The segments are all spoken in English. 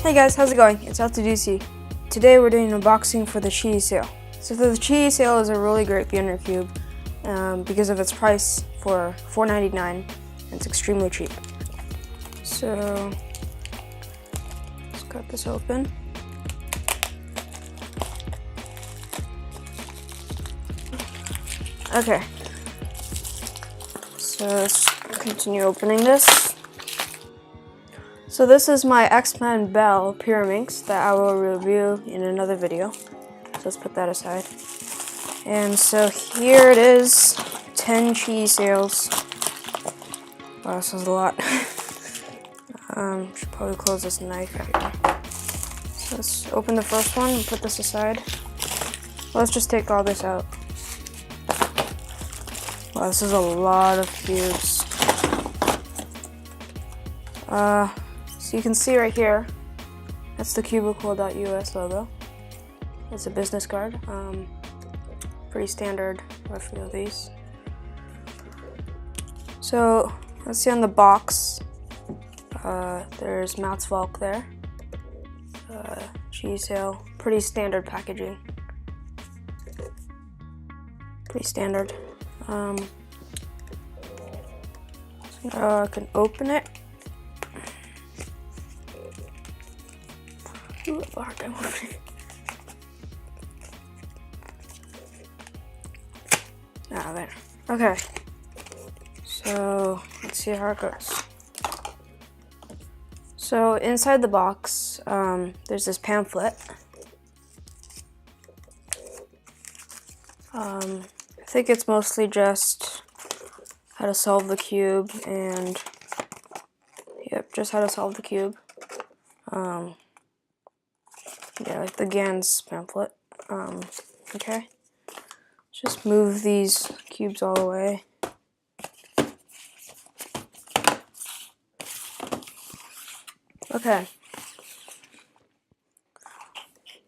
Hey guys, how's it going? It's L2DC. Today we're doing an unboxing for the Qiyi sale. So the Qiyi sale is a really great beginner cube because of its price for $4.99 and it's extremely cheap. So let's cut this open. Okay, so let's continue opening this. So this is my X-Men Bell Pyraminx that I will review in another video. So let's put that aside. And so here it is, 10 Qiyi sales. Wow, this is a lot. Should probably close this knife out here. So let's open the first one and put this aside. Let's just take all this out. Wow, this is a lot of cubes. So you can see right here, that's the cubicle.us logo. It's a business card. Pretty standard, a few of these. So let's see on the box. There's Mats Volk there. Qiyi sale, pretty standard packaging. Pretty standard. I can open it. Ooh, I have a hard time opening it. Ah, there. Okay. So let's see how it goes. So inside the box, there's this pamphlet. I think it's mostly just how to solve the cube and just how to solve the cube. Yeah, like the GAN's pamphlet. Okay. Just move these cubes all the way. Okay.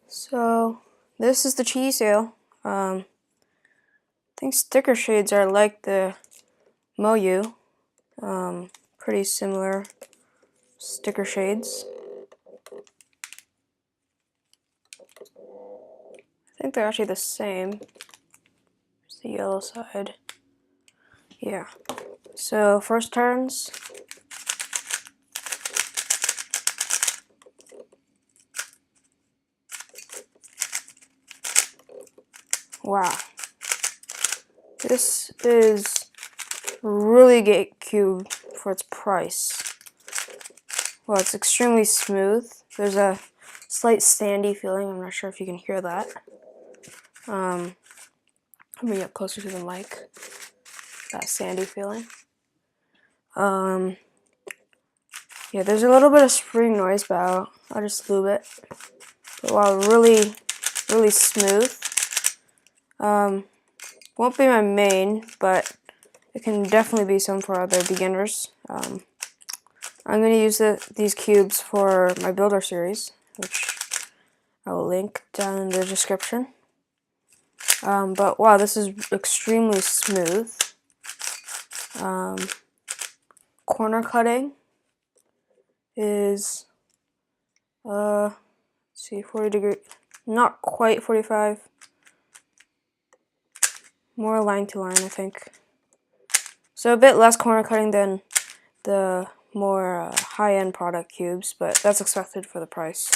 So this is the Qiyi sale. I think sticker shades are like the Moyu. Pretty similar sticker shades. I think they're actually the same. There's the yellow side. Yeah. So first turns. Wow. This is a really great cube for its price. Well, it's extremely smooth. There's a slight sandy feeling. I'm not sure if you can hear that. Let me get closer to the mic. That sandy feeling. Yeah, there's a little bit of spring noise, but I'll just lube it. But wow, really smooth. Won't be my main, but it can definitely be some for other beginners. I'm going to use these cubes for my builder series, which I will link down in the description. But wow, this is extremely smooth. Corner cutting is, let's see, 40 degree, not quite 45. More line to line, I think. So a bit less corner cutting than the more high-end product cubes, but that's expected for the price.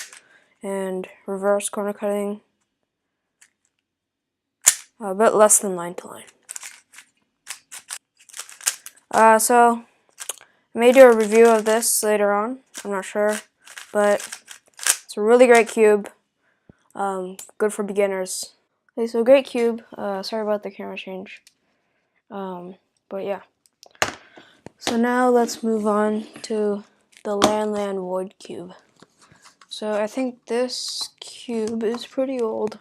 And reverse corner cutting, a bit less than line to line. So I may do a review of this later on. I'm not sure, but it's a really great cube. Good for beginners. Okay, so great cube. Sorry about the camera change. But yeah. So now let's move on to the LanLan Void Cube. So I think this cube is pretty old,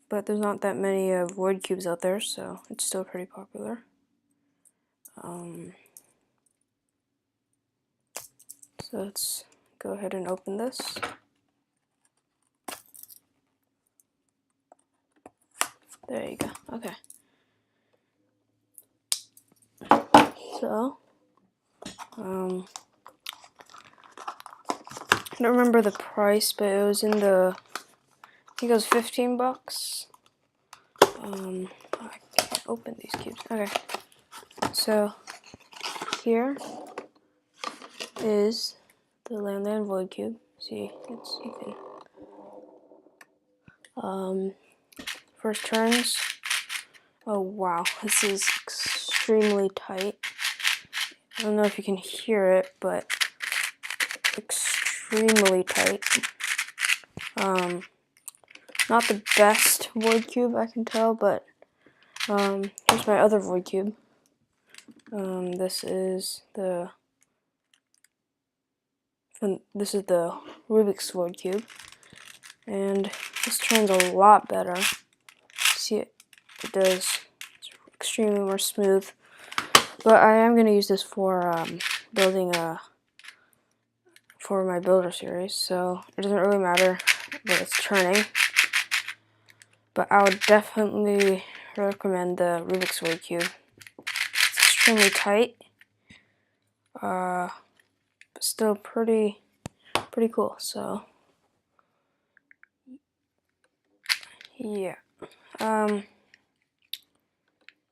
but there's not that many Void cubes out there, so it's still pretty popular. So let's go ahead and open this. There you go. Okay. So, I don't remember the price, but it was in the, I think it was 15 bucks. I can't open these cubes. Okay, so here is the LanLan Void Cube. See, you can first turns. Oh wow, this is extremely tight. I don't know if you can hear it, but extremely tight. Not the best Void Cube, I can tell, but here's my other Void Cube. This is the Rubik's Void Cube, and this turns a lot better. See, it does. It's extremely more smooth. But I am going to use this for building for my builder series, so it doesn't really matter that it's turning. But I would definitely recommend the Rubik's Void Cube. It's extremely tight, but still pretty cool. So yeah.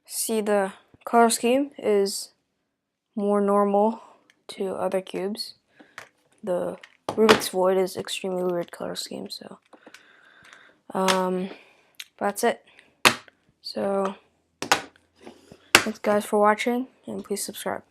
See, the color scheme is more normal to other cubes. The Rubik's Void is extremely weird color scheme, so that's it. So thanks guys for watching, and please subscribe.